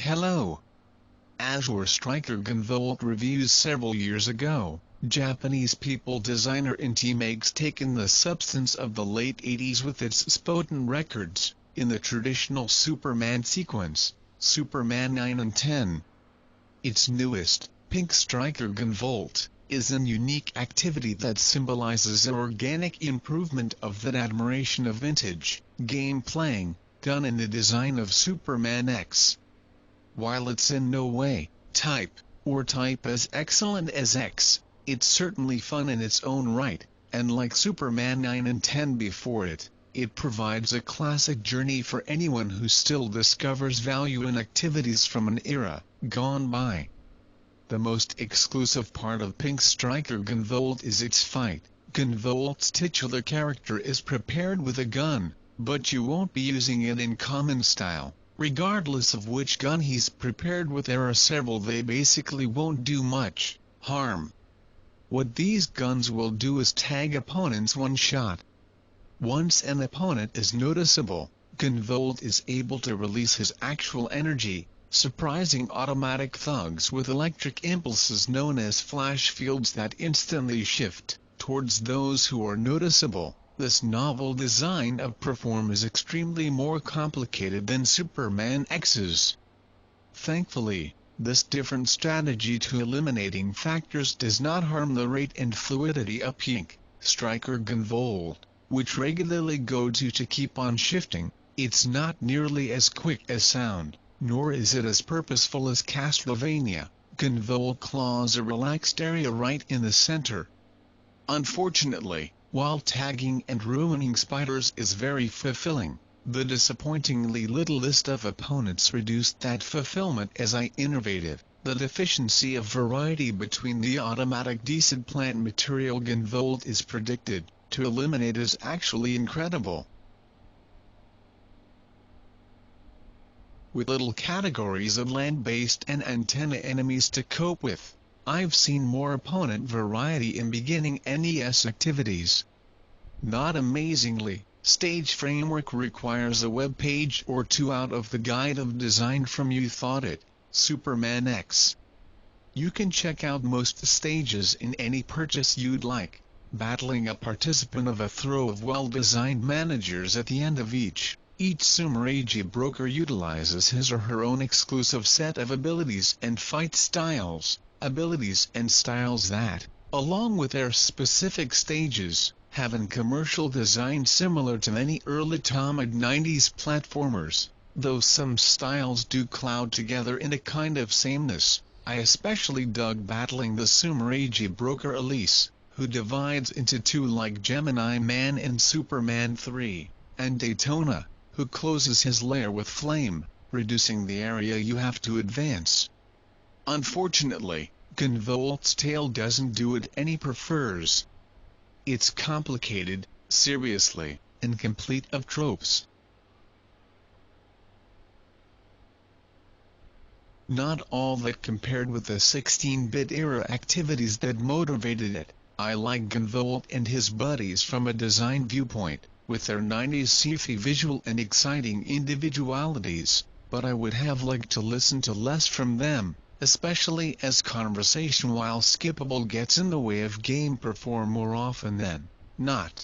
Hello. AZURE Striker GUNVOLT reviews. Several years ago, Japanese people designer Inti taken the substance of the late 80s with its Spoten records, in the traditional Superman sequence, Superman 9 and 10. Its newest, Pink Striker GUNVOLT, is an unique activity that symbolizes an organic improvement of that admiration of vintage, game-playing, done in the design of Superman X. While it's in no way, type as excellent as X, it's certainly fun in its own right, and like Superman 9 and 10 before it, it provides a classic journey for anyone who still discovers value in activities from an era gone by. The most exclusive part of Pink Striker GUNVOLT is its fight. GUNVOLT's titular character is prepared with a gun, but you won't be using it in common style. Regardless of which gun he's prepared with, there are several. They basically won't do much harm. What these guns will do is tag opponents one shot. Once an opponent is noticeable, GUNVOLT is able to release his actual energy, surprising automatic thugs with electric impulses known as flash fields that instantly shift towards those who are noticeable. This novel design of perform is extremely more complicated than Superman X's. Thankfully, this different strategy to eliminating factors does not harm the rate and fluidity of Pink Striker GUNVOLT, which regularly go to keep on shifting. It's not nearly as quick as sound, nor is it as purposeful as Castlevania. GUNVOLT claws a relaxed area right in the center. Unfortunately, while tagging and ruining spiders is very fulfilling, the disappointingly little list of opponents reduced that fulfillment as I innovative. The deficiency of variety between the automatic decent plant material GUNVOLT is predicted to eliminate is actually incredible. With little categories of land-based and antenna enemies to cope with, I've seen more opponent variety in beginning NES activities. Not amazingly, Stage Framework requires a web page or two out of the guide of design from You Thought It, Superman X. You can check out most stages in any purchase you'd like, battling a participant of a throw of well-designed managers at the end of each. Each Sumeragi broker utilizes his or her own exclusive set of abilities and fight styles. Abilities and styles that, along with their specific stages, have a commercial design similar to many early Atomic 90s platformers, though some styles do cloud together in a kind of sameness. I especially dug battling the Sumeragi broker Elise, who divides into two like Gemini Man in Superman 3, and Daytona, who closes his lair with flame, reducing the area you have to advance. Unfortunately, GUNVOLT's tail doesn't do it any prefers. It's complicated, seriously, and complete of tropes. Not all that compared with the 16-bit era activities that motivated it. I like GUNVOLT and his buddies from a design viewpoint, with their 90s sci-fi visual and exciting individualities, but I would have liked to listen to less from them, especially as conversation while skippable gets in the way of game perform more often than not.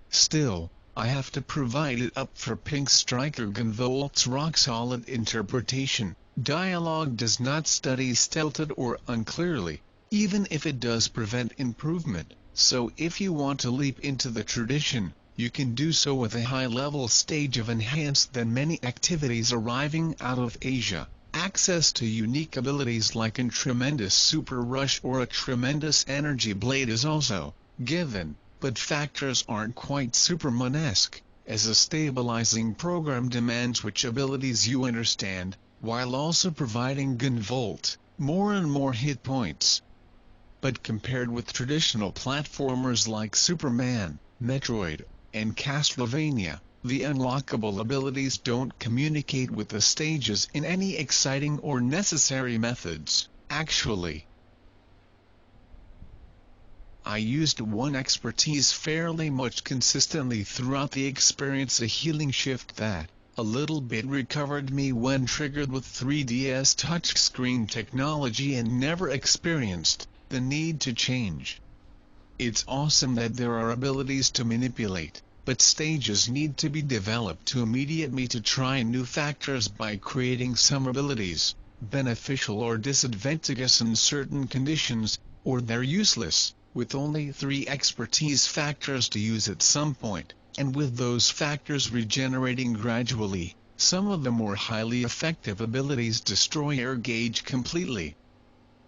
Still, I have to provide it up for Pink Striker GUNVOLT's rock-solid interpretation. Dialogue does not study stilted or unclearly, even if it does prevent improvement, so if you want to leap into the tradition, you can do so with a high-level stage of enhanced than many activities arriving out of Asia. Access to unique abilities like a tremendous super rush or a tremendous energy blade is also given, but factors aren't quite Superman-esque, as a stabilizing program demands which abilities you understand, while also providing GUNVOLT more and more hit points. But compared with traditional platformers like Superman, Metroid, and Castlevania, the unlockable abilities don't communicate with the stages in any exciting or necessary methods. Actually, I used one expertise fairly much consistently throughout the experience, a healing shift that, A little bit recovered me when triggered with 3DS touchscreen technology and never experienced the need to change. It's awesome that there are abilities to manipulate, but stages need to be developed to immediate me to try new factors by creating some abilities, beneficial or disadvantageous in certain conditions, or they're useless, with only 3 expertise factors to use at some point, and with those factors regenerating gradually, some of the more highly effective abilities destroy air gauge completely.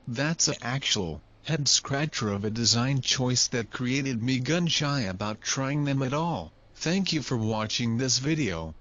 That's an actual head-scratcher of a design choice that created me gun-shy about trying them at all. Thank you for watching this video.